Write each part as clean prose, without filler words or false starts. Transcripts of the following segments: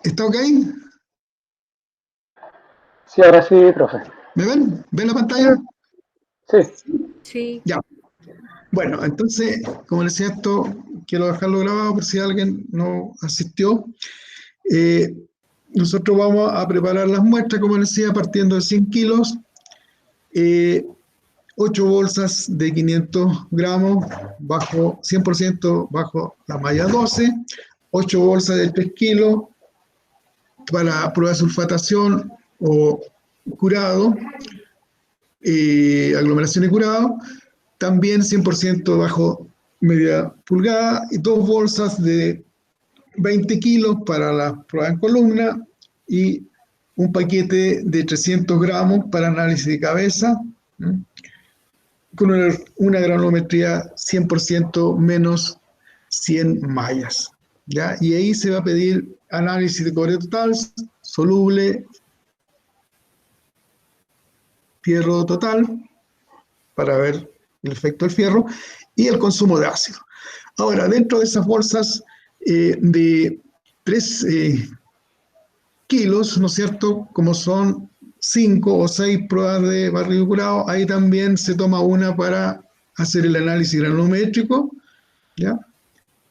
¿Está ok? Sí, ahora sí, profe. ¿Me ven? ¿Ven la pantalla? Sí. Sí. Ya. Bueno, entonces, como les decía esto, quiero dejarlo grabado por si alguien no asistió. Nosotros vamos a preparar las muestras, como les decía, partiendo de 100 kilos, 8 bolsas de 500 gramos, bajo 100% bajo la malla 12, 8 bolsas de 3 kilos para prueba de sulfatación o curado, aglomeración y curado, también 100% bajo media pulgada, y 2 bolsas de 20 kilos para la prueba en columna y un paquete de 300 gramos para análisis de cabeza, ¿sí? Con una granulometría 100% menos 100 mallas, ¿ya? Y ahí se va a pedir análisis de cobre total, soluble, fierro total, para ver el efecto del fierro, y el consumo de ácido. Ahora, dentro de esas bolsas de 3 kilos, ¿no es cierto? Como son 5 o 6 pruebas de barrido curado, ahí también se toma una para hacer el análisis granulométrico, ¿ya?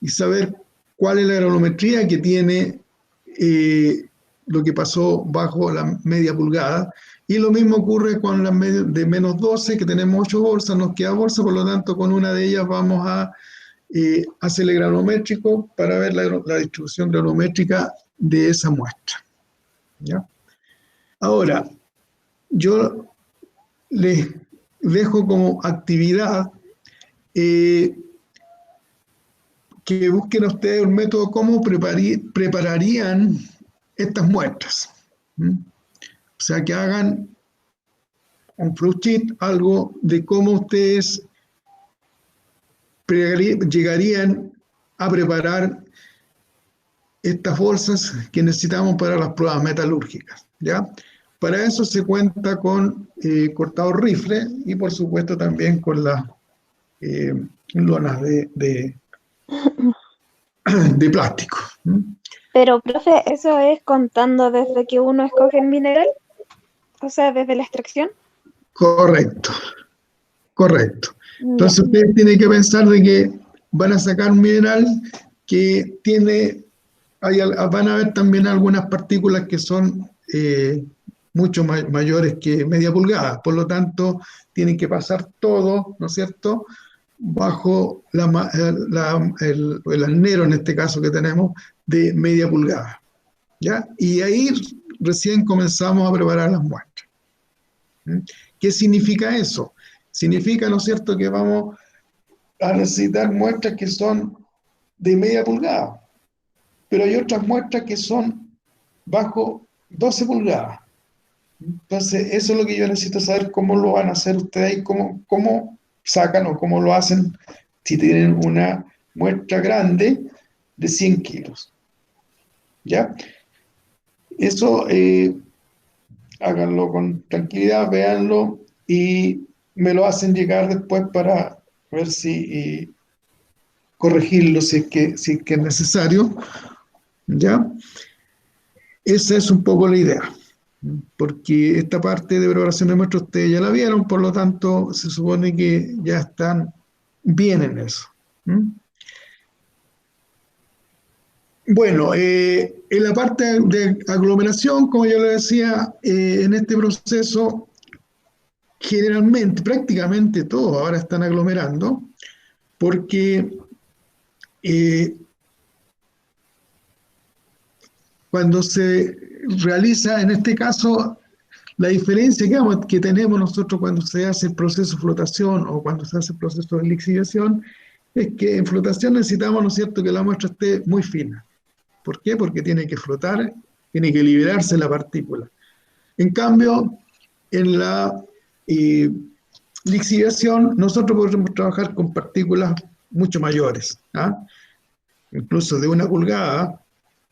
Y saber cuál es la granulometría que tiene lo que pasó bajo la media pulgada. Y lo mismo ocurre con las de menos 12, que tenemos 8 bolsas, nos queda bolsa, por lo tanto con una de ellas vamos a hacer el granulométrico para ver la distribución granulométrica de esa muestra, ¿ya? Ahora, yo les dejo como actividad que busquen ustedes un método cómo prepararían estas muestras. O sea, que hagan un flowchart, algo de cómo ustedes llegarían a preparar estas bolsas que necesitamos para las pruebas metalúrgicas, ¿ya? Para eso se cuenta con cortador rifle y por supuesto también con las lonas de plástico. Pero, profe, ¿eso es contando desde que uno escoge el mineral? O sea, desde la extracción. Correcto, correcto. Ya. Entonces ustedes tienen que pensar de que van a sacar un mineral que tiene, van a haber también algunas partículas que son mucho mayores que media pulgada, por lo tanto tienen que pasar todo, ¿no es cierto?, bajo el alnero, en este caso que tenemos, de media pulgada, ¿ya? Y ahí recién comenzamos a preparar las muestras. ¿Qué significa eso? Significa, ¿no es cierto?, que vamos a necesitar muestras que son de media pulgada, pero hay otras muestras que son bajo 12 pulgadas. Entonces, eso es lo que yo necesito saber, cómo lo van a hacer ustedes y cómo sacan o cómo lo hacen si tienen una muestra grande de 100 kilos. ¿Ya? Eso háganlo con tranquilidad, véanlo y me lo hacen llegar después para ver si corregirlo si es que es necesario. ¿Ya? Esa es un poco la idea, porque esta parte de preparación de muestras ustedes ya la vieron, por lo tanto se supone que ya están bien en eso. Bueno, en la parte de aglomeración, como yo le decía, en este proceso generalmente, prácticamente todos ahora están aglomerando, porque cuando se realiza, en este caso, la diferencia que tenemos nosotros cuando se hace el proceso de flotación o cuando se hace el proceso de lixiviación es que en flotación necesitamos, ¿no es cierto?, que la muestra esté muy fina. ¿Por qué? Porque tiene que flotar, tiene que liberarse la partícula. En cambio, en la lixiviación nosotros podemos trabajar con partículas mucho mayores, ¿ah? Incluso de 1 pulgada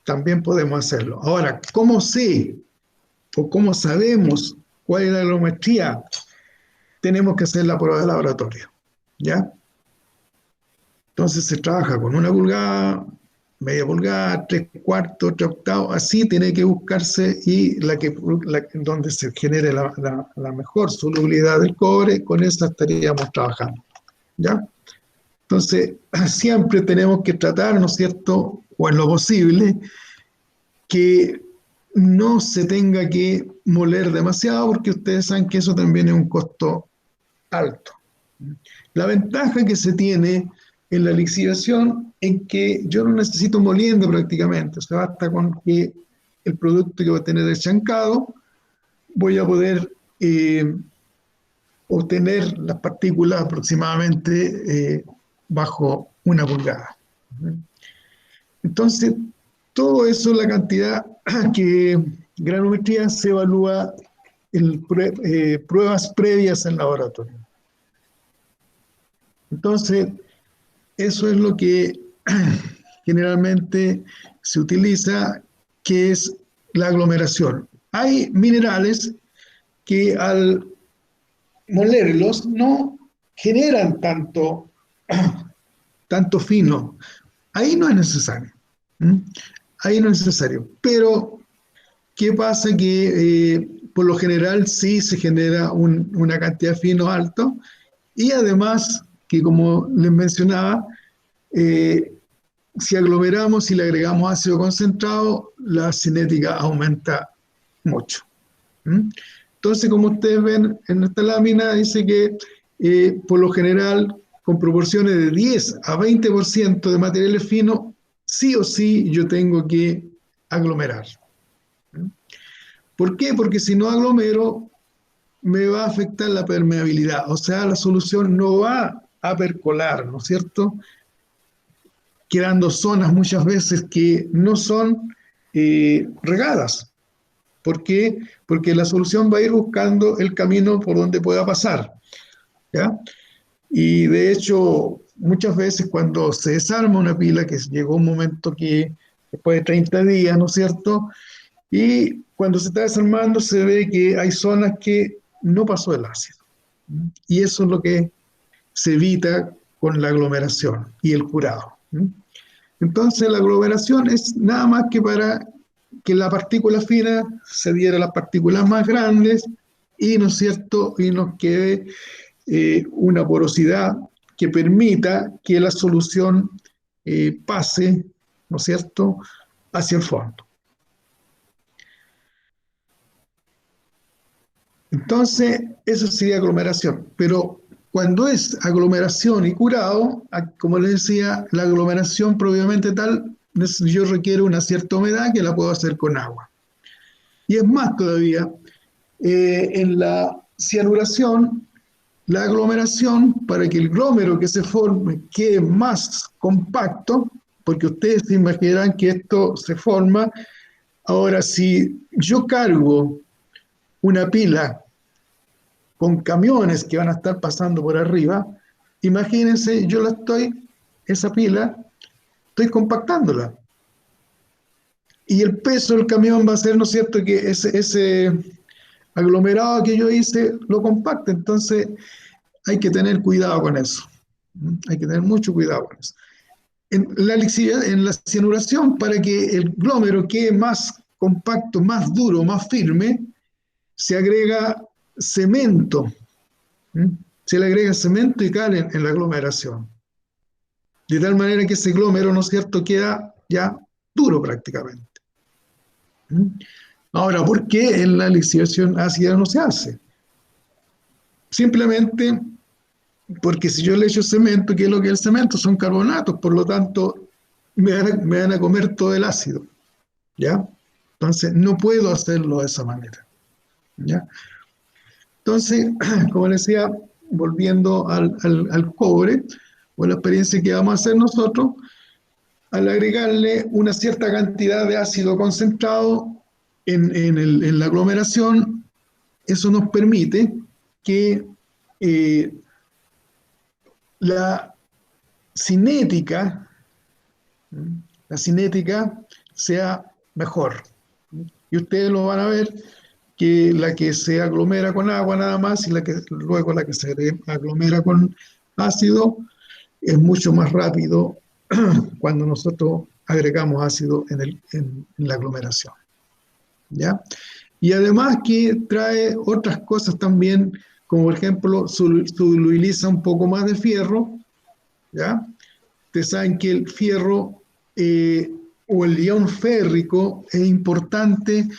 también podemos hacerlo. Ahora, ¿cómo sé o cómo sabemos cuál es la granulometría? Tenemos que hacer la prueba de laboratorio, ¿ya? Entonces se trabaja con 1 pulgada, media pulgada, 3/4, 3/8, así tiene que buscarse, y donde se genere la mejor solubilidad del cobre, con esa estaríamos trabajando, ¿ya? Entonces, siempre tenemos que tratar, ¿no es cierto?, o en lo posible, que no se tenga que moler demasiado, porque ustedes saben que eso también es un costo alto. La ventaja que se tiene en la lixiviación es que yo no necesito moliendo prácticamente, o sea, basta con que el producto que va a tener deschancado, voy a poder obtener las partículas aproximadamente bajo 1 pulgada. Entonces, todo eso, la cantidad que granometría se evalúa en pruebas previas en laboratorio. Entonces, eso es lo que generalmente se utiliza, que es la aglomeración. Hay minerales que al molerlos no generan tanto fino. Ahí no es necesario. Ahí no es necesario. Pero, ¿qué pasa? Que por lo general sí se genera una cantidad de fino alto, y además que, como les mencionaba, si aglomeramos y le agregamos ácido concentrado, la cinética aumenta mucho. Entonces, como ustedes ven en esta lámina, dice que por lo general, con proporciones de 10 a 20% de materiales finos, sí o sí yo tengo que aglomerar. ¿Por qué? Porque si no aglomero, me va a afectar la permeabilidad, o sea, la solución no va a percolar, ¿no es cierto?, quedando zonas muchas veces que no son regadas. ¿Por qué? Porque la solución va a ir buscando el camino por donde pueda pasar, ¿ya? Y de hecho, muchas veces cuando se desarma una pila, que llegó un momento que después de 30 días, ¿no es cierto?, y cuando se está desarmando se ve que hay zonas que no pasó el ácido. Y eso es lo que se evita con la aglomeración y el curado. Entonces, la aglomeración es nada más que para que la partícula fina se diera a las partículas más grandes, y, ¿no es cierto?, y nos quede una porosidad que permita que la solución pase, ¿no es cierto?, hacia el fondo. Entonces, eso sería aglomeración. Pero cuando es aglomeración y curado, como les decía, la aglomeración propiamente tal, yo requiero una cierta humedad que la puedo hacer con agua. Y es más todavía, en la cianuración, la aglomeración, para que el glómero que se forme quede más compacto, porque ustedes se imaginarán que esto se forma. Ahora, si yo cargo una pila con camiones que van a estar pasando por arriba, imagínense, esa pila, estoy compactándola. Y el peso del camión va a ser, ¿no es cierto?, que ese aglomerado que yo hice lo compacte. Entonces, hay que tener cuidado con eso. Hay que tener mucho cuidado con eso. En la cianuración, para que el glómero quede más compacto, más duro, más firme, se agrega cemento. Se le agrega cemento y cal en la aglomeración. De tal manera que ese glómero, ¿no es cierto?, queda ya duro prácticamente. Ahora, ¿por qué en la lixiviación ácida no se hace? Simplemente porque si yo le echo cemento, ¿qué es lo que es el cemento? Son carbonatos, por lo tanto, me van a comer todo el ácido, ¿ya? Entonces, no puedo hacerlo de esa manera, ¿ya? Entonces, como les decía, volviendo al cobre, o la experiencia que vamos a hacer nosotros, al agregarle una cierta cantidad de ácido concentrado en la aglomeración, eso nos permite que la cinética sea mejor. Y ustedes lo van a ver, que la que se aglomera con agua nada más, y luego la que se aglomera con ácido, es mucho más rápido cuando nosotros agregamos ácido en la aglomeración. ¿Ya? Y además que trae otras cosas también, como por ejemplo, solubiliza un poco más de fierro, ¿ya? Ustedes saben que el fierro o el ion férrico es importante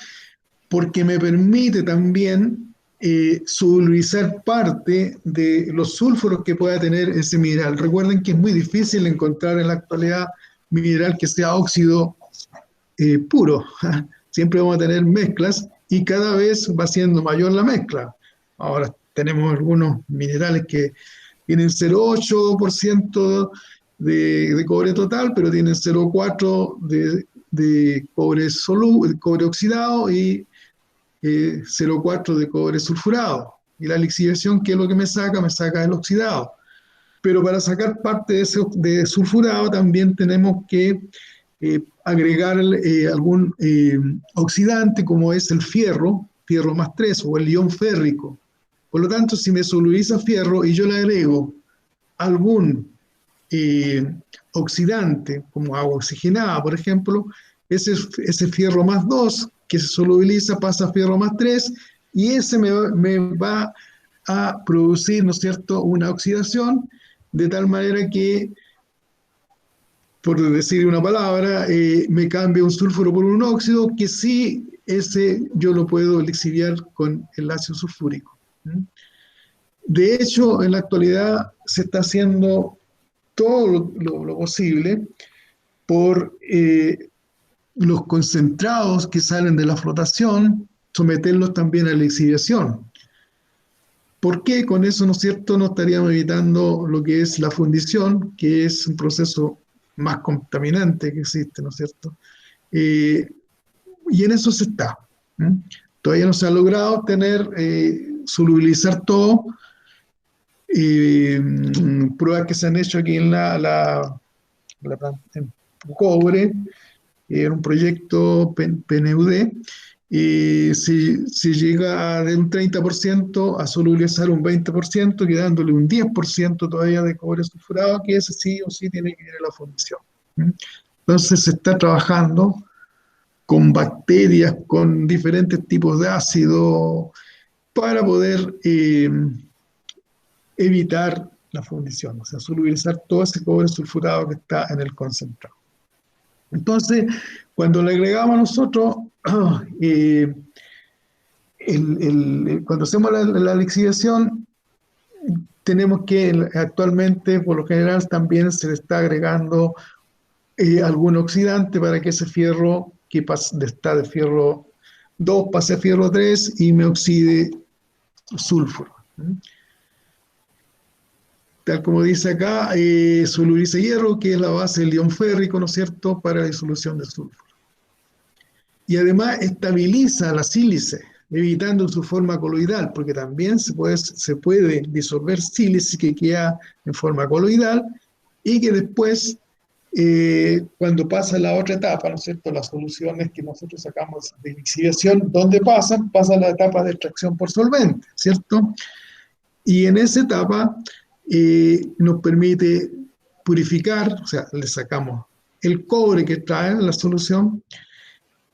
porque me permite también solubilizar parte de los sulfuros que pueda tener ese mineral. Recuerden que es muy difícil encontrar en la actualidad mineral que sea óxido puro. Siempre vamos a tener mezclas y cada vez va siendo mayor la mezcla. Ahora tenemos algunos minerales que tienen 0,8% de cobre total, pero tienen 0,4% de cobre cobre oxidado y 0,4 de cobre sulfurado. Y la lixiviación, ¿qué es lo que me saca? Me saca el oxidado. Pero para sacar parte de sulfurado también tenemos que agregar algún oxidante como es el fierro más 3 o el ion férrico. Por lo tanto, si me solubiliza fierro y yo le agrego algún oxidante como agua oxigenada, por ejemplo, ese fierro más 2 que se solubiliza pasa a fierro más 3 y ese me va a producir, ¿no es cierto?, una oxidación de tal manera que, por decir una palabra, me cambia un sulfuro por un óxido que sí, ese yo lo puedo lixiviar con el ácido sulfúrico. De hecho, en la actualidad se está haciendo todo lo posible por los concentrados que salen de la flotación, someterlos también a la lixiviación. ¿Por qué? Con eso, ¿no es cierto?, no estaríamos evitando lo que es la fundición, que es un proceso más contaminante que existe, ¿no es cierto? Y en eso se está. Todavía no se ha logrado solubilizar todo. Pruebas que se han hecho aquí en en cobre, en un proyecto PNUD, si llega de un 30% a solubilizar un 20%, quedándole un 10% todavía de cobre sulfurado, que ese sí o sí tiene que ir a la fundición. Entonces se está trabajando con bacterias, con diferentes tipos de ácido, para poder evitar la fundición, o sea, solubilizar todo ese cobre sulfurado que está en el concentrado. Entonces, cuando le agregamos a nosotros, cuando hacemos la lixiviación, tenemos que actualmente, por lo general, también se le está agregando algún oxidante para que ese fierro que está de fierro 2 pase a fierro 3 y me oxide sulfuro. Tal como dice acá, solubiliza hierro, que es la base del ion férrico, ¿no es cierto?, para la disolución del sulfuro. Y además estabiliza la sílice, evitando su forma coloidal, porque también se puede disolver sílice que queda en forma coloidal y que después, cuando pasa la otra etapa, ¿no es cierto?, las soluciones que nosotros sacamos de lixiviación, ¿dónde pasan? Pasan la etapa de extracción por solvente, ¿cierto? Y en esa etapa nos permite purificar, o sea, le sacamos el cobre que trae la solución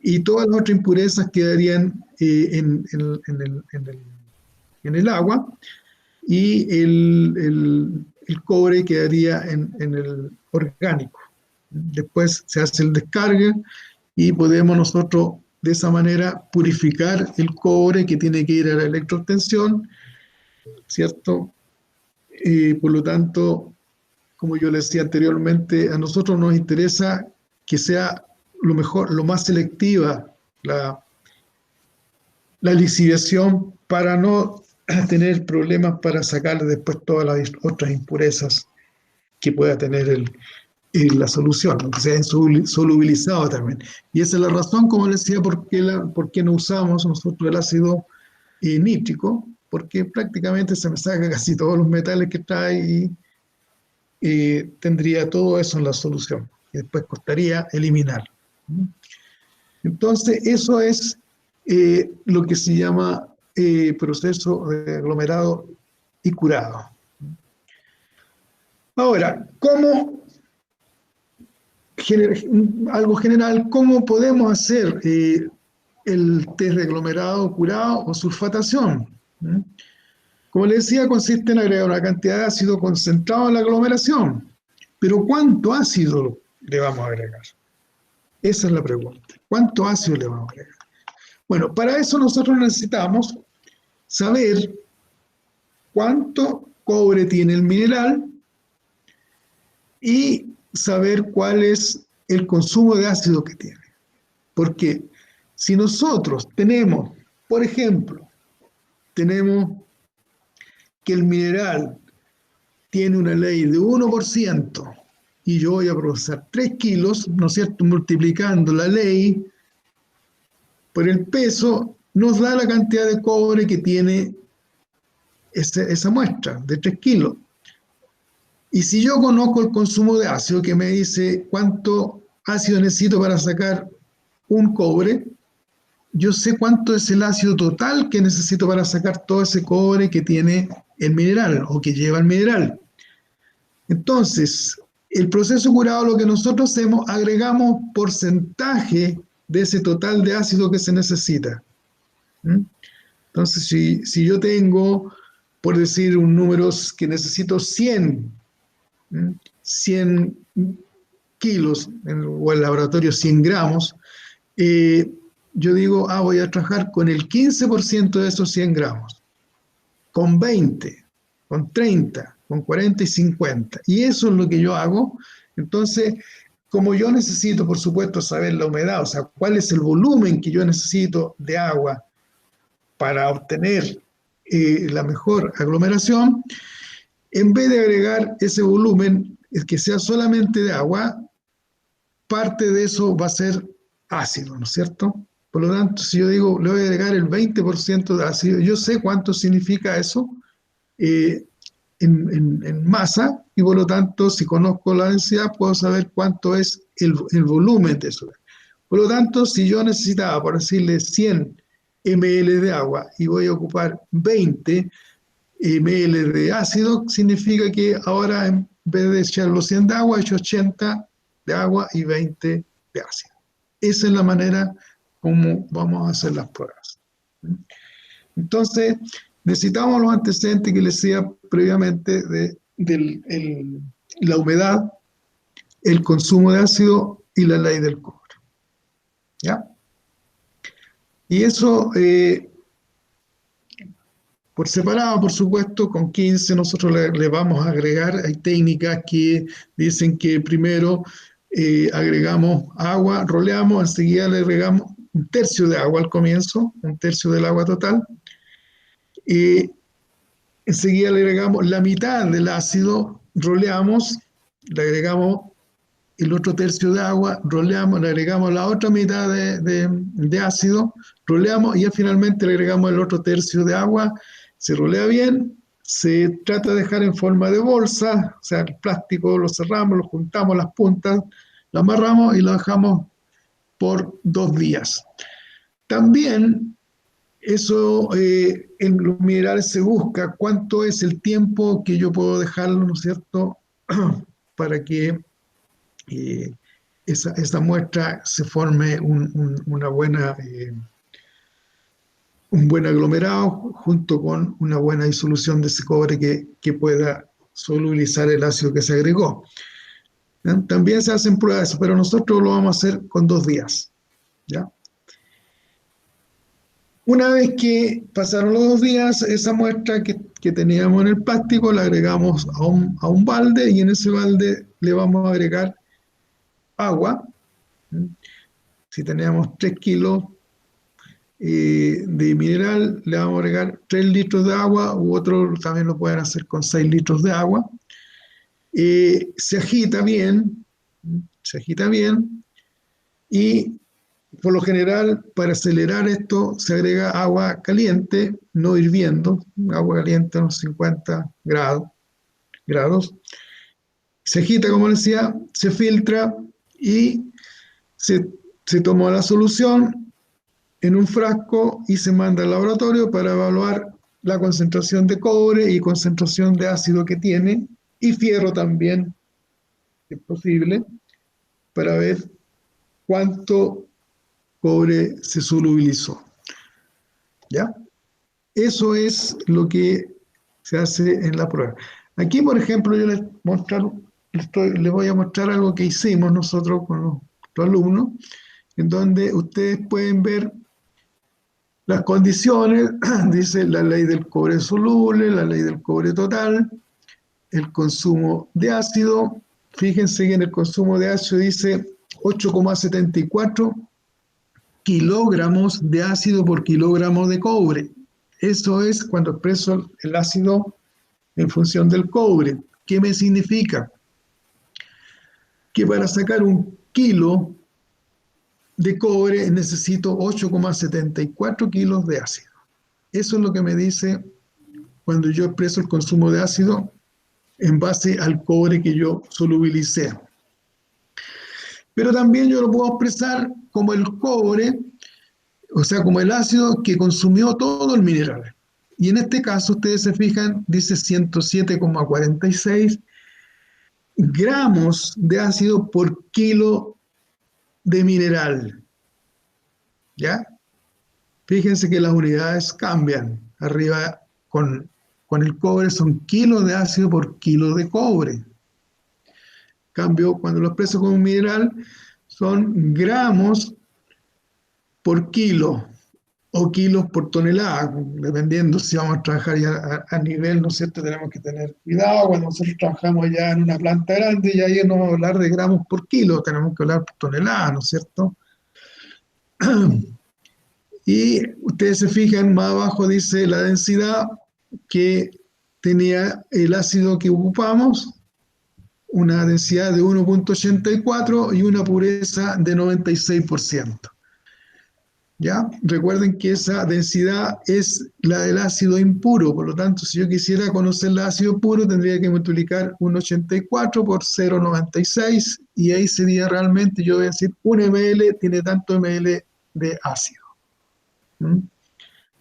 y todas las otras impurezas quedarían en el agua y el cobre quedaría en el orgánico. Después se hace el descargue y podemos nosotros de esa manera purificar el cobre que tiene que ir a la electroobtención, ¿cierto? Por lo tanto, como yo les decía anteriormente, a nosotros nos interesa que sea lo más selectiva la lixiviación para no tener problemas para sacar después todas las otras impurezas que pueda tener la solución, aunque sea solubilizado también. Y esa es la razón, como les decía, por qué no usamos nosotros el ácido nítrico, porque prácticamente se me saca casi todos los metales que trae y tendría todo eso en la solución. Y después costaría eliminar. Entonces, eso es lo que se llama proceso de aglomerado y curado. Ahora, ¿cómo algo general, ¿cómo podemos hacer el test de aglomerado curado o sulfatación? ¿Mm? Como les decía, consiste en agregar una cantidad de ácido concentrado en la aglomeración. Pero ¿cuánto ácido le vamos a agregar? Esa es la pregunta. ¿Cuánto ácido le vamos a agregar? Bueno, para eso nosotros necesitamos saber cuánto cobre tiene el mineral y saber cuál es el consumo de ácido que tiene. Porque si nosotros tenemos, por ejemplo, tenemos que el mineral tiene una ley de 1% y yo voy a procesar 3 kilos, ¿no es cierto? Multiplicando la ley por el peso, nos da la cantidad de cobre que tiene esa muestra de 3 kilos. Y si yo conozco el consumo de ácido, que me dice cuánto ácido necesito para sacar un cobre, yo sé cuánto es el ácido total que necesito para sacar todo ese cobre que tiene el mineral o que lleva el mineral. Entonces, el proceso curado, lo que nosotros hacemos, agregamos porcentaje de ese total de ácido que se necesita. ¿Mm? Entonces, si yo tengo, por decir un número, que necesito 100 kilos, o el laboratorio 100 gramos, yo digo, voy a trabajar con el 15% de esos 100 gramos, con 20, con 30, con 40 y 50. Y eso es lo que yo hago. Entonces, como yo necesito, por supuesto, saber la humedad, o sea, cuál es el volumen que yo necesito de agua para obtener la mejor aglomeración, en vez de agregar ese volumen, que sea solamente de agua, parte de eso va a ser ácido, ¿no es cierto? Por lo tanto, si yo digo, le voy a agregar el 20% de ácido, yo sé cuánto significa eso en masa, y por lo tanto, si conozco la densidad, puedo saber cuánto es el volumen de eso. Por lo tanto, si yo necesitaba, por decirle, 100 ml de agua y voy a ocupar 20 ml de ácido, significa que ahora en vez de echar los 100 de agua, he hecho 80 de agua y 20 de ácido. Esa es la manera como vamos a hacer las pruebas. Entonces, necesitamos los antecedentes que les decía previamente de la humedad, el consumo de ácido y la ley del cobre. ¿Ya? Y eso, por separado, por supuesto, con 15 nosotros le vamos a agregar, hay técnicas que dicen que primero agregamos agua, roleamos, enseguida le agregamos un tercio de agua al comienzo, un tercio del agua total, enseguida le agregamos la mitad del ácido, roleamos, le agregamos el otro tercio de agua, roleamos, le agregamos la otra mitad de ácido, roleamos y ya finalmente le agregamos el otro tercio de agua, se rolea bien, se trata de dejar en forma de bolsa, o sea, el plástico lo cerramos, lo juntamos las puntas, lo amarramos y lo dejamos por 2 días. También eso en los minerales se busca cuánto es el tiempo que yo puedo dejarlo, ¿no es cierto?, para que esa muestra se forme un buen aglomerado junto con una buena disolución de ese cobre que pueda solubilizar el ácido que se agregó. ¿Ya? También se hacen pruebas, pero nosotros lo vamos a hacer con 2 días. ¿Ya? Una vez que pasaron los 2 días, esa muestra que teníamos en el plástico la agregamos a un balde, y en ese balde le vamos a agregar agua. Si teníamos 3 kilos de mineral, le vamos a agregar 3 litros de agua, u otros también lo pueden hacer con 6 litros de agua. Se agita bien, y por lo general, para acelerar esto, se agrega agua caliente, no hirviendo, agua caliente a unos 50 grados. Se agita, como decía, se filtra y se toma la solución en un frasco y se manda al laboratorio para evaluar la concentración de cobre y concentración de ácido que tiene, y fierro también, si es posible, para ver cuánto cobre se solubilizó. ¿Ya? Eso es lo que se hace en la prueba. Aquí, por ejemplo, yo les voy a mostrar algo que hicimos nosotros con los alumnos, en donde ustedes pueden ver las condiciones, dice la ley del cobre soluble, la ley del cobre total, el consumo de ácido. Fíjense que en el consumo de ácido dice 8,74 kilogramos de ácido por kilogramo de cobre. Eso es cuando expreso el ácido en función del cobre. ¿Qué me significa? Que para sacar 1 kilo de cobre necesito 8,74 kilos de ácido. Eso es lo que me dice cuando yo expreso el consumo de ácido en base al cobre que yo solubilicé. Pero también yo lo puedo expresar como el cobre, o sea, como el ácido que consumió todo el mineral. Y en este caso, ustedes se fijan, dice 107,46 gramos de ácido por kilo de mineral. ¿Ya? Fíjense que las unidades cambian. Arriba con el cobre son kilos de ácido por kilo de cobre. Cambio, cuando lo expreso como un mineral, son gramos por kilo o kilos por tonelada, dependiendo si vamos a trabajar ya a nivel, ¿no es cierto? Tenemos que tener cuidado cuando nosotros trabajamos ya en una planta grande, y ahí no vamos a hablar de gramos por kilo, tenemos que hablar por tonelada, ¿no es cierto? Y ustedes se fijan, más abajo dice la densidad que tenía el ácido que ocupamos, una densidad de 1,84 y una pureza de 96%. ¿Ya? Recuerden que esa densidad es la del ácido impuro, por lo tanto, si yo quisiera conocer el ácido puro, tendría que multiplicar 1,84 por 0,96, y ahí sería realmente, yo voy a decir, 1 ml tiene tanto ml de ácido. ¿Mm?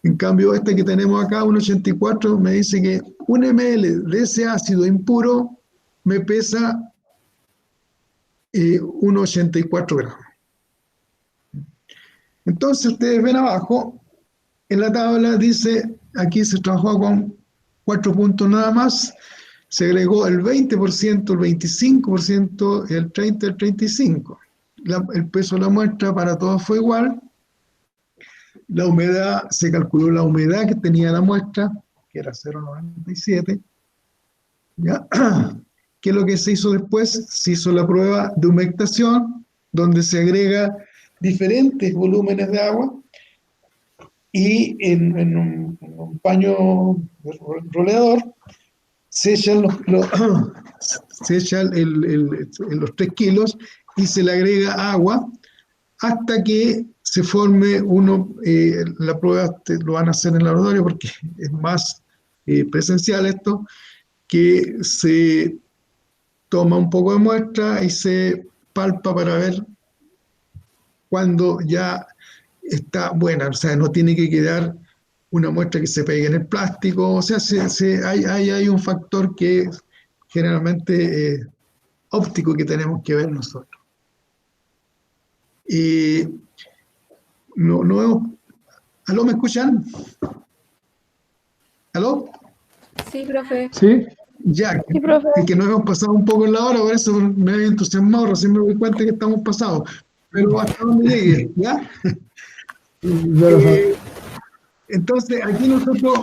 En cambio, este que tenemos acá, 1,84, me dice que 1 ml de ese ácido impuro me pesa 1,84 gramos. Entonces, ustedes ven abajo, en la tabla dice, aquí se trabajó con 4 puntos nada más, se agregó el 20%, el 25%, el 30%, el 35%. El peso de la muestra para todos fue igual. La humedad, se calculó la humedad que tenía la muestra, que era 0,97. ¿Ya? ¿Qué es lo que se hizo después? Se hizo la prueba de humectación, donde se agrega diferentes volúmenes de agua, y en un paño roleador se echan los 3 kilos y se le agrega agua hasta que se forme la prueba lo van a hacer en el laboratorio porque es más presencial esto, que se toma un poco de muestra y se palpa para ver cuando ya está buena, o sea, no tiene que quedar una muestra que se pegue en el plástico, o sea, hay un factor que generalmente óptico que tenemos que ver nosotros. ¿Aló, me escuchan? ¿Aló? Sí, profe. Sí. Ya, Sí, profe. que nos hemos pasado un poco en la hora, por eso me había entusiasmado, recién me doy cuenta que estamos pasados. Pero hasta donde llegue, ¿ya? Entonces, aquí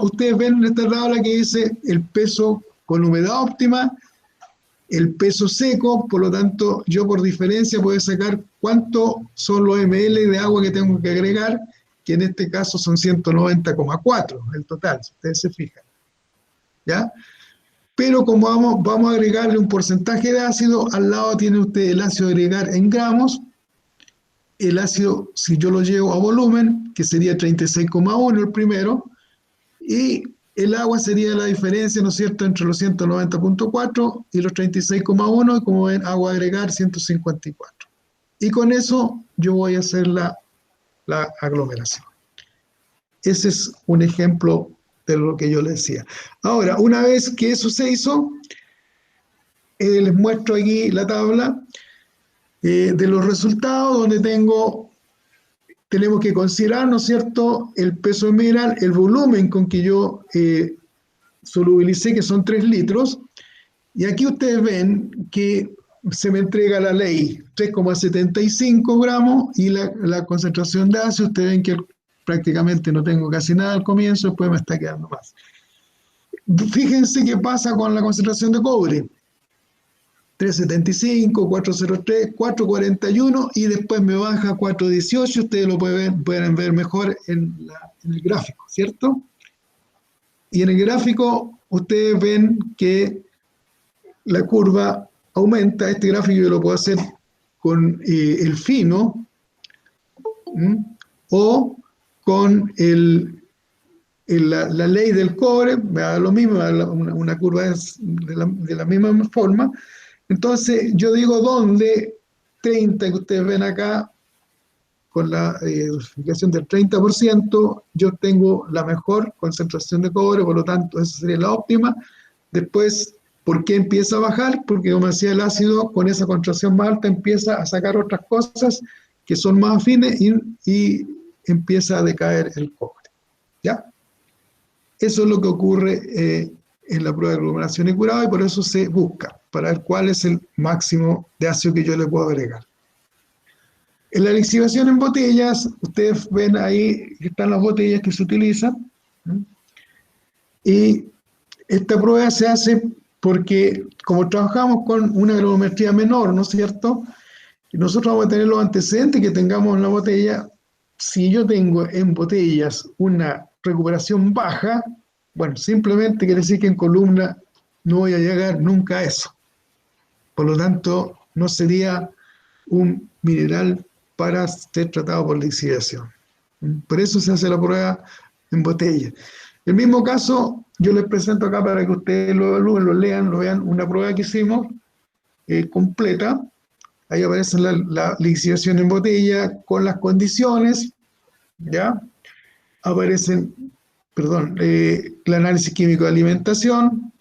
ustedes ven en esta tabla que dice el peso con humedad óptima, el peso seco, por lo tanto, yo por diferencia puedo sacar cuánto son los ml de agua que tengo que agregar, que en este caso son 190,4 el total, si ustedes se fijan. ¿Ya? Pero como vamos a agregarle un porcentaje de ácido, al lado tiene usted el ácido a agregar en gramos. El ácido, si yo lo llevo a volumen, que sería 36,1 el primero, y el agua sería la diferencia, ¿no es cierto?, entre los 190,4 y los 36,1, y como ven, agua a agregar 154. Y con eso yo voy a hacer la aglomeración. Ese es un ejemplo de lo que yo les decía. Ahora, una vez que eso se hizo, les muestro aquí la tabla. de los resultados, donde tenemos que considerar, ¿no es cierto?, el peso del mineral, el volumen con que yo solubilicé, que son 3 litros, y aquí ustedes ven que se me entrega la ley 3,75 gramos y la concentración de ácido, ustedes ven que prácticamente no tengo casi nada al comienzo, después me está quedando más. Fíjense qué pasa con la concentración de cobre. 3,75, 4,03, 4,41 y después me baja a 4,18. Ustedes lo pueden ver mejor en el gráfico, ¿cierto? Y en el gráfico ustedes ven que la curva aumenta. Este gráfico yo lo puedo hacer con el fino o con la ley del cobre, me da lo mismo, una curva es de la misma forma. Entonces yo digo donde 30 que ustedes ven acá, con la dosificación del 30%, yo tengo la mejor concentración de cobre, por lo tanto esa sería la óptima. Después, ¿por qué empieza a bajar? Porque como decía, el ácido con esa concentración más alta empieza a sacar otras cosas que son más afines y empieza a decaer el cobre. ¿Ya? Eso es lo que ocurre en la prueba de aglomeración y curado, y por eso se busca, para ver cuál es el máximo de ácido que yo le puedo agregar. En la lixiviación en botellas, ustedes ven ahí que están las botellas que se utilizan, y esta prueba se hace porque, como trabajamos con una granulometría menor, ¿no es cierto?, nosotros vamos a tener los antecedentes que tengamos en la botella. Si yo tengo en botellas una recuperación baja, bueno, simplemente quiere decir que en columna no voy a llegar nunca a eso. Por lo tanto, no sería un mineral para ser tratado por lixiviación. Por eso se hace la prueba en botella. El mismo caso, yo les presento acá para que ustedes lo evalúen, lo lean, lo vean, una prueba que hicimos completa. Ahí aparece la lixiviación en botella con las condiciones, ¿ya? Aparecen, perdón, el análisis químico de alimentación.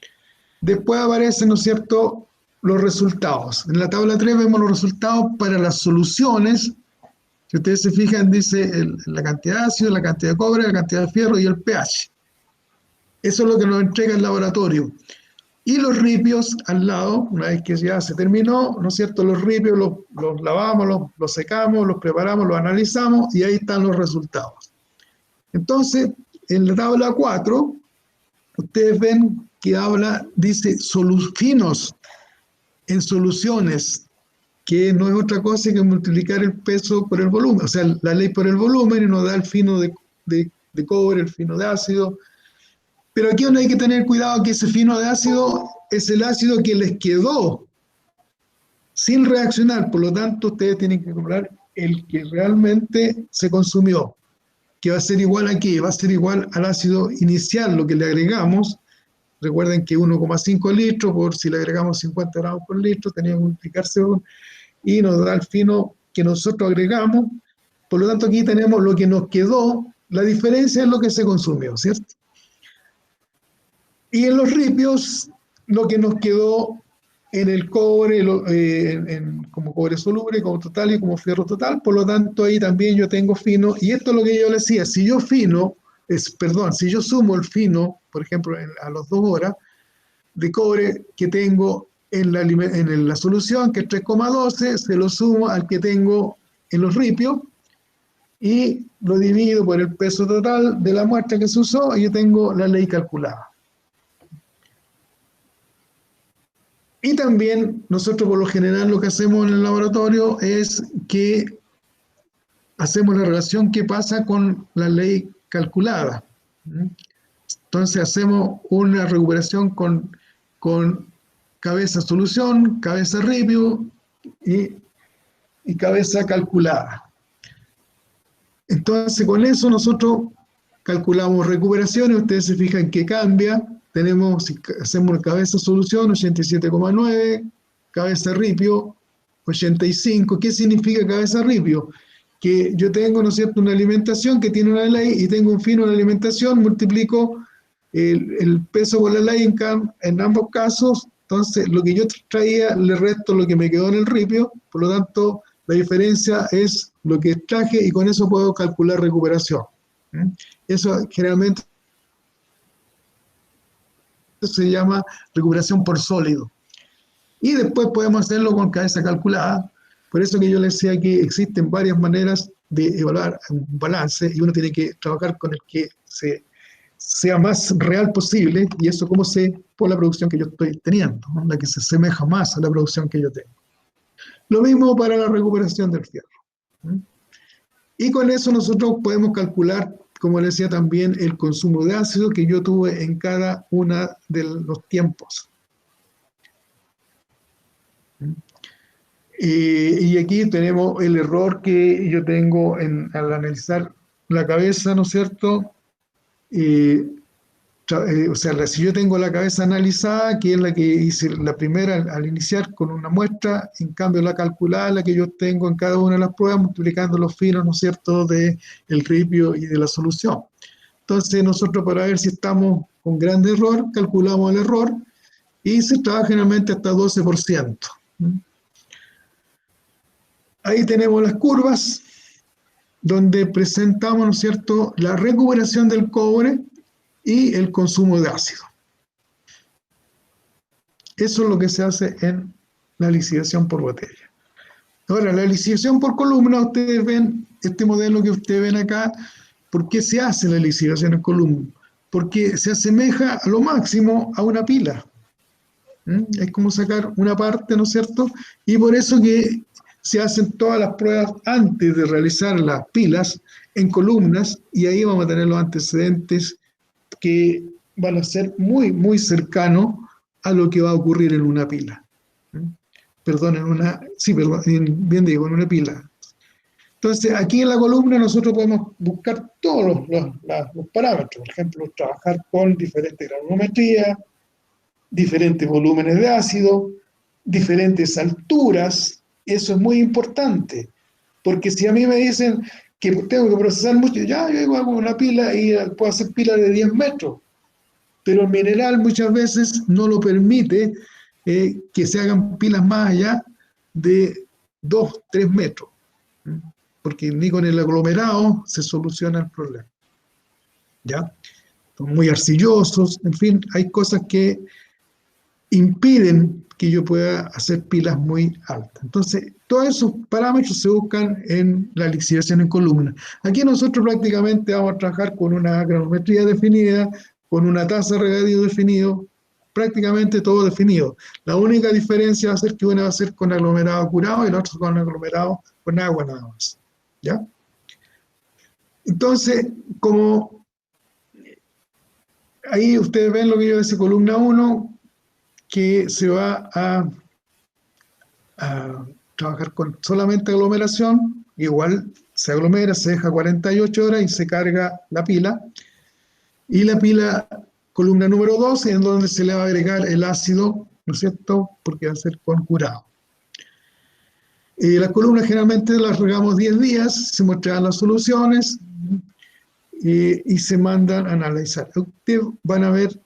Después aparecen, ¿no es cierto?, los resultados. En la tabla 3 vemos los resultados para las soluciones. Si ustedes se fijan, dice la cantidad de ácido, la cantidad de cobre, la cantidad de fierro y el pH. Eso es lo que nos entrega el laboratorio. Y los ripios al lado, una vez que ya se terminó, ¿no es cierto?, los ripios los lavamos, los secamos, los preparamos, los analizamos y ahí están los resultados. Entonces, en la tabla 4, ustedes ven que dice finos en soluciones, que no es otra cosa que multiplicar el peso por el volumen, o sea, la ley por el volumen, y nos da el fino de cobre, el fino de ácido. Pero aquí donde hay que tener cuidado, que ese fino de ácido es el ácido que les quedó sin reaccionar, por lo tanto ustedes tienen que comprar el que realmente se consumió, que va a ser igual aquí, va a ser igual al ácido inicial, lo que le agregamos. Recuerden que 1,5 litros, por si le agregamos 50 gramos por litro, tenía que multiplicarse y nos da el fino que nosotros agregamos. Por lo tanto, aquí tenemos lo que nos quedó, la diferencia es lo que se consumió, ¿cierto? Y en los ripios, lo que nos quedó en el cobre, como cobre soluble, como total y como fierro total. Por lo tanto, ahí también yo tengo fino, y esto es lo que yo les decía, si yo sumo el fino, por ejemplo, a las 2 horas de cobre que tengo en la solución, que es 3,12, se lo sumo al que tengo en los ripios y lo divido por el peso total de la muestra que se usó y yo tengo la ley calculada. Y también nosotros por lo general lo que hacemos en el laboratorio es que hacemos la relación que pasa con la ley calculada. Entonces hacemos una recuperación con cabeza solución, cabeza ripio y cabeza calculada. Entonces con eso nosotros calculamos recuperaciones, ustedes se fijan que cambia. Si hacemos cabeza solución, 87,9, cabeza ripio, 85. ¿Qué significa cabeza ripio? Que yo tengo, ¿no es cierto?, una alimentación que tiene una ley y tengo un fino en la alimentación, multiplico el peso por la ley en ambos casos Entonces, lo que yo traía, le resto lo que me quedó en el ripio, por lo tanto, la diferencia es lo que extraje y con eso puedo calcular recuperación. Eso generalmente se llama recuperación por sólido. Y después podemos hacerlo con cabeza calculada. Por eso que yo les decía que existen varias maneras de evaluar un balance y uno tiene que trabajar con el que sea más real posible, y eso como sé por la producción que yo estoy teniendo, ¿no? La que se asemeja más a la producción que yo tengo. Lo mismo para la recuperación del fierro. Y con eso nosotros podemos calcular, como les decía también, el consumo de ácido que yo tuve en cada uno de los tiempos. Y aquí tenemos el error que yo tengo al analizar la cabeza, ¿no es cierto? O sea, si yo tengo la cabeza analizada, que es la que hice la primera al iniciar con una muestra, en cambio la calculada, la que yo tengo en cada una de las pruebas, multiplicando los finos, ¿no es cierto?, del ripio y de la solución. Entonces nosotros, para ver si estamos con gran error, calculamos el error y se trabaja generalmente hasta 12%. Ahí tenemos las curvas donde presentamos, ¿no es cierto?, la recuperación del cobre y el consumo de ácido. Eso es lo que se hace en la lixiviación por botella. Ahora, la lixiviación por columna, ustedes ven este modelo que ustedes ven acá. ¿Por qué se hace la lixiviación en columna? Porque se asemeja a lo máximo a una pila. Es como sacar una parte, ¿no es cierto? Y por eso que se hacen todas las pruebas antes de realizar las pilas en columnas, y ahí vamos a tener los antecedentes que van a ser muy, muy cercanos a lo que va a ocurrir en una pila. Perdón, bien digo, en una pila. Entonces, aquí en la columna nosotros podemos buscar todos los parámetros. Por ejemplo, trabajar con diferentes granulometrías, diferentes volúmenes de ácido, diferentes alturas. Eso es muy importante, porque si a mí me dicen que tengo que procesar mucho, ya yo hago una pila y puedo hacer pila de 10 metros, pero el mineral muchas veces no lo permite que se hagan pilas más allá de 2, 3 metros, porque ni con el aglomerado se soluciona el problema. ¿Ya? Son muy arcillosos, en fin, hay cosas que impiden que yo pueda hacer pilas muy altas. Entonces, todos esos parámetros se buscan en la lixiviación en columna. Aquí nosotros prácticamente vamos a trabajar con una granulometría definida, con una tasa de regadío definido, prácticamente todo definido. La única diferencia va a ser que una va a ser con aglomerado curado y la otra con aglomerado con agua nada más. ¿Ya? Entonces, como ahí ustedes ven lo que yo decía, columna 1, que se va a trabajar con solamente aglomeración, igual se aglomera, se deja 48 horas y se carga la pila. Y la pila, columna número 2, en donde se le va a agregar el ácido, ¿no es cierto?, porque va a ser con curado. Las columnas generalmente las regamos 10 días, se muestran las soluciones y se mandan a analizar. Ustedes van a ver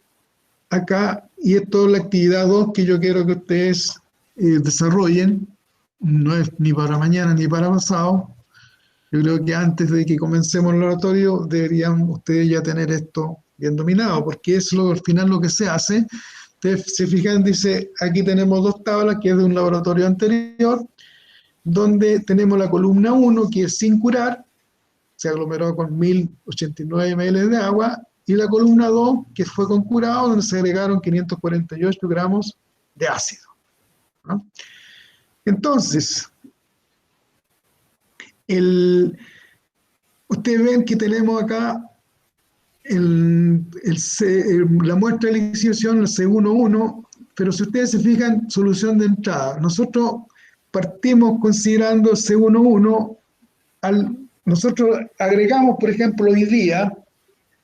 acá, y esto es la actividad 2 que yo quiero que ustedes desarrollen. No es ni para mañana ni para pasado. Yo creo que antes de que comencemos el laboratorio deberían ustedes ya tener esto bien dominado, porque es al final lo que se hace. Ustedes se fijan, dice, aquí tenemos 2 tablas, que es de un laboratorio anterior, donde tenemos la columna 1, que es sin curar, se aglomeró con 1089 ml de agua, y la columna 2, que fue con curado, donde se agregaron 548 gramos de ácido, ¿no? Entonces, ustedes ven que tenemos acá la muestra de lixiviación, el C11, pero si ustedes se fijan, solución de entrada. Nosotros partimos considerando el C11, nosotros agregamos, por ejemplo, hoy día,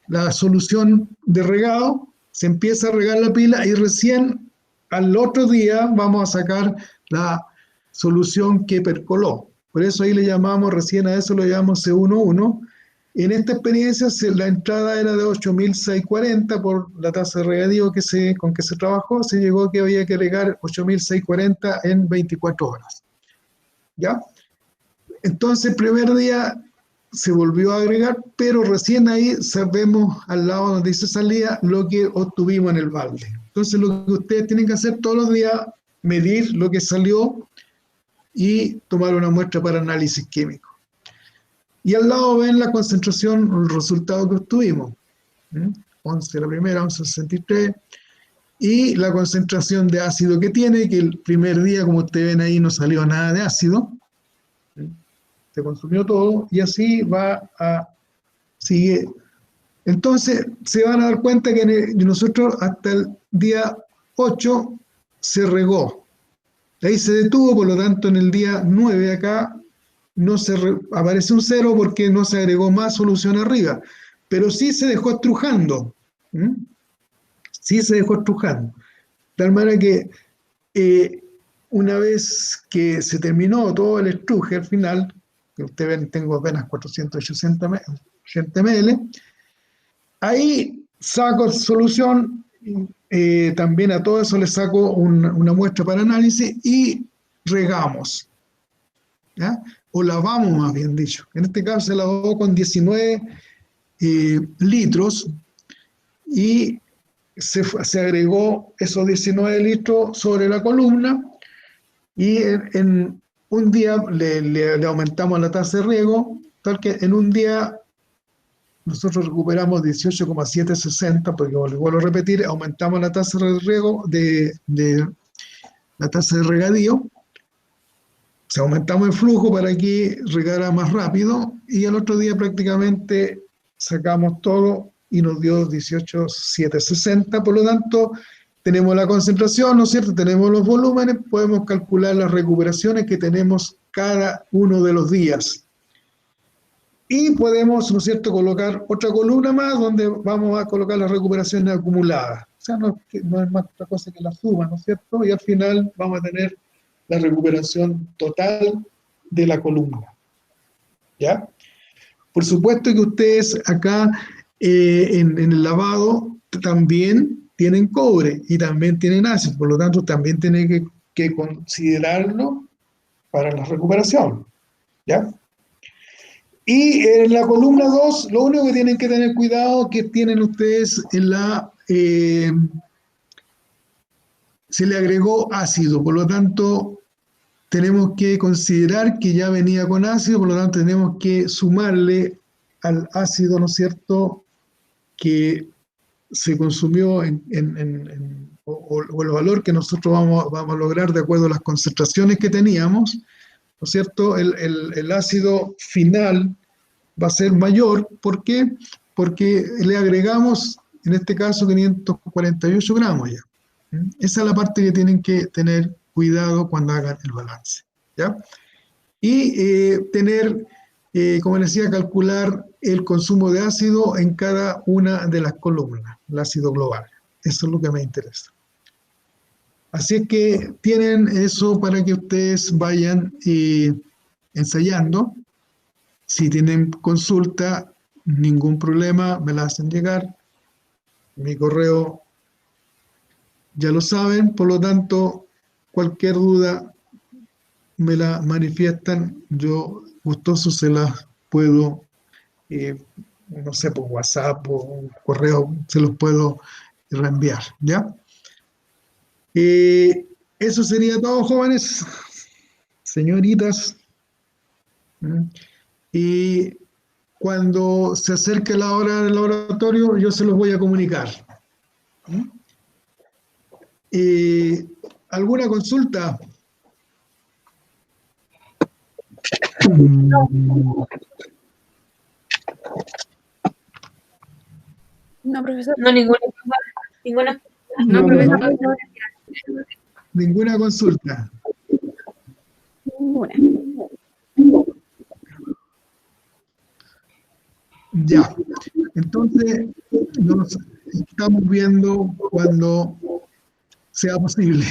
la solución de regado, se empieza a regar la pila y recién al otro día vamos a sacar la solución que percoló. Por eso ahí le llamamos, recién a eso lo llamamos C11, En esta experiencia la entrada era de 8.640 por la tasa de regadío con que se trabajó, se llegó que había que regar 8.640 en 24 horas. ¿Ya? Entonces el primer día se volvió a agregar, pero recién ahí sabemos al lado donde dice salida lo que obtuvimos en el balde. Entonces lo que ustedes tienen que hacer todos los días, medir lo que salió y tomar una muestra para análisis químico. Y al lado ven la concentración, el resultado que obtuvimos. 11 la primera, 11,63. Y la concentración de ácido que tiene, que el primer día, como ustedes ven ahí, no salió nada de ácido. Se consumió todo y así sigue. Entonces se van a dar cuenta que nosotros hasta el día 8 se regó. Ahí se detuvo, por lo tanto en el día 9 acá no aparece un 0 porque no se agregó más solución arriba, pero sí se dejó estrujando. Sí se dejó estrujando. De tal manera que una vez que se terminó todo el estruje al final, que ustedes ven, tengo apenas 480 ml, ahí saco solución, también a todo eso le saco una muestra para análisis y regamos, ¿ya? O lavamos, más bien dicho. En este caso se lavó con 19 litros y se agregó esos 19 litros sobre la columna y en un día le aumentamos la tasa de riego, tal que en un día nosotros recuperamos 18,760, porque vuelvo a repetir, aumentamos la tasa de riego de la tasa de regadío, o sea, aumentamos el flujo para que regara más rápido y al otro día prácticamente sacamos todo y nos dio 18,760, por lo tanto tenemos la concentración, ¿no es cierto? Tenemos los volúmenes, podemos calcular las recuperaciones que tenemos cada uno de los días. Y podemos, ¿no es cierto?, colocar otra columna más donde vamos a colocar las recuperaciones acumuladas. O sea, no es más otra cosa que la suma, ¿no es cierto? Y al final vamos a tener la recuperación total de la columna. ¿Ya? Por supuesto que ustedes acá en el lavado también tienen cobre y también tienen ácido, por lo tanto también tienen que considerarlo para la recuperación. ¿Ya? Y en la columna 2, lo único que tienen que tener cuidado que tienen ustedes en se le agregó ácido, por lo tanto tenemos que considerar que ya venía con ácido, por lo tanto tenemos que sumarle al ácido, ¿no es cierto?, que se consumió o el valor que nosotros vamos a lograr de acuerdo a las concentraciones que teníamos, ¿no es cierto? El ácido final va a ser mayor. ¿Por qué? Porque le agregamos, en este caso, 548 gramos ya. Esa es la parte que tienen que tener cuidado cuando hagan el balance, ¿ya? Y tener, como les decía, calcular el consumo de ácido en cada una de las columnas, el ácido global. Eso es lo que me interesa. Así es que tienen eso para que ustedes vayan ensayando. Si tienen consulta, ningún problema, me la hacen llegar. Mi correo ya lo saben, por lo tanto, cualquier duda me la manifiestan, yo gustoso se las puedo, no sé, por WhatsApp o correo, se los puedo reenviar, ¿ya? Eso sería todo, jóvenes, señoritas. Y cuando se acerque la hora del laboratorio, yo se los voy a comunicar. ¿Alguna consulta? No, profesor. No, ninguna. No, profesor. Ninguna consulta. Ninguna. Ya. Entonces, nos estamos viendo cuando sea posible.